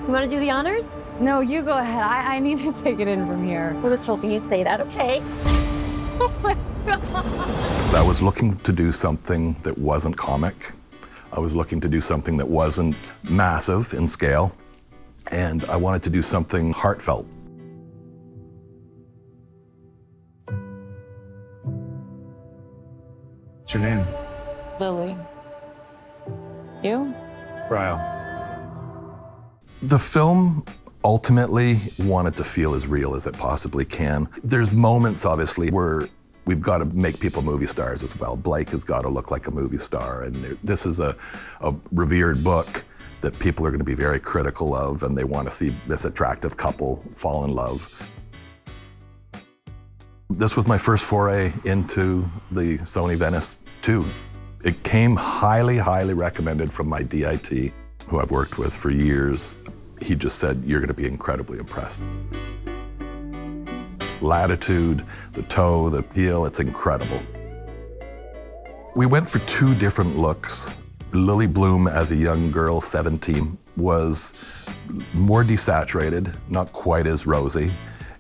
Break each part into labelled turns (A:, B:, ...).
A: You want to do the honors?
B: No, you go ahead. I need to take it in from here.
A: I was hoping you'd say that, okay? Oh my God.
C: I was looking to do something that wasn't comic. I was looking to do something that wasn't massive in scale. And I wanted to do something heartfelt.
D: What's your name?
B: Lily. You?
D: Ryle.
C: The film ultimately wanted to feel as real as it possibly can. There's moments, obviously, where we've got to make people movie stars as well. Blake has got to look like a movie star, and this is a revered book that people are going to be very critical of, and they want to see this attractive couple fall in love. This was my first foray into the Sony Venice 2. It came highly, highly recommended from my DIT, who I've worked with for years. He just said, you're going to be incredibly impressed. Latitude, the toe, the heel, it's incredible. We went for 2 different looks. Lily Bloom, as a young girl, 17, was more desaturated, not quite as rosy,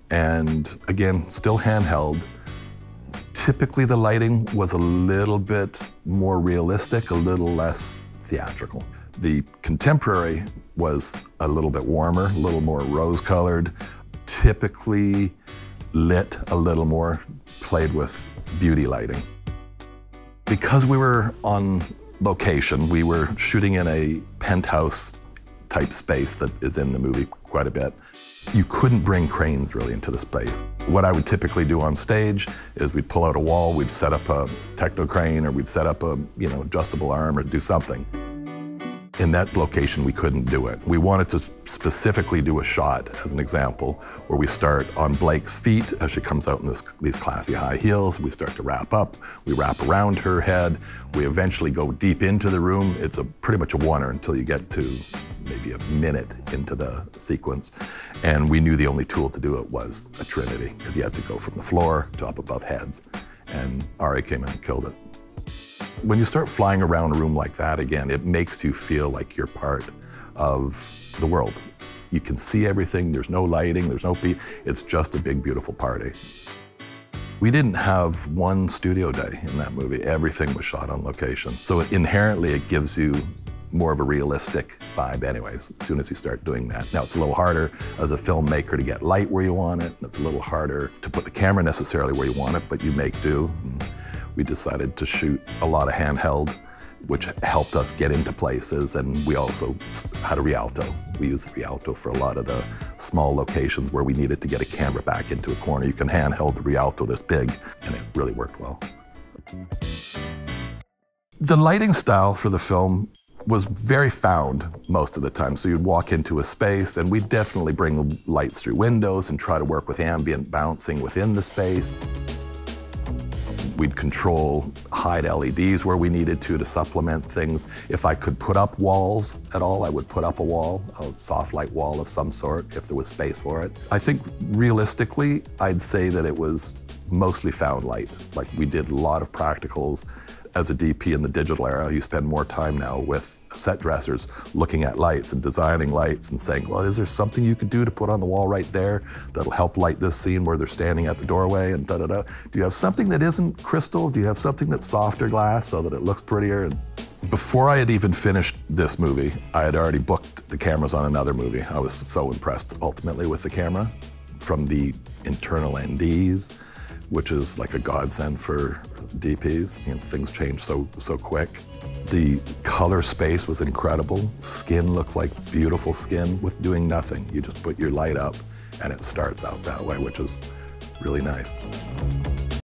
C: and again, still handheld. Typically, the lighting was a little bit more realistic, a little less theatrical. The contemporary was a little bit warmer, a little more rose-colored, typically lit a little more, played with beauty lighting. Because we were on location, we were shooting in a penthouse type space that is in the movie quite a bit. You couldn't bring cranes really into the space. What I would typically do on stage is we'd pull out a wall, we'd set up a techno crane, or we'd set up a adjustable arm or do something. In that location, we couldn't do it. We wanted to specifically do a shot, as an example, where we start on Blake's feet as she comes out in these classy high heels. We start to wrap up. We wrap around her head. We eventually go deep into the room. It's pretty much a oneer until you get to maybe a minute into the sequence. And we knew the only tool to do it was a Trinity, because you had to go from the floor to up above heads. And Ari came in and killed it. When you start flying around a room like that, again, it makes you feel like you're part of the world. You can see everything, there's no lighting, there's no it's just a big, beautiful party. We didn't have one studio day in that movie. Everything was shot on location. So inherently, it gives you more of a realistic vibe anyways, as soon as you start doing that. Now, it's a little harder as a filmmaker to get light where you want it, and it's a little harder to put the camera necessarily where you want it, but you make do. We decided to shoot a lot of handheld, which helped us get into places, and we also had a Rialto. We used Rialto for a lot of the small locations where we needed to get a camera back into a corner. You can handheld the Rialto this big, and it really worked well. The lighting style for the film was very found most of the time. So you'd walk into a space, and we'd definitely bring lights through windows and try to work with ambient bouncing within the space. We'd control hide LEDs where we needed to supplement things. If I could put up walls at all, I would put up a wall, a soft light wall of some sort, if there was space for it. I think realistically, I'd say that it was mostly found light. Like, we did a lot of practicals. As a DP in the digital era, you spend more time now with set dressers looking at lights and designing lights and saying, well, is there something you could do to put on the wall right there that'll help light this scene where they're standing at the doorway and da-da-da? Do you have something that isn't crystal? Do you have something that's softer glass so that it looks prettier? And before I had even finished this movie, I had already booked the cameras on another movie. I was so impressed ultimately with the camera, from the internal NDs, which is like a godsend for DPs. Things change so quick. The color space was incredible. Skin looked like beautiful skin with doing nothing. You just put your light up and it starts out that way, which is really nice.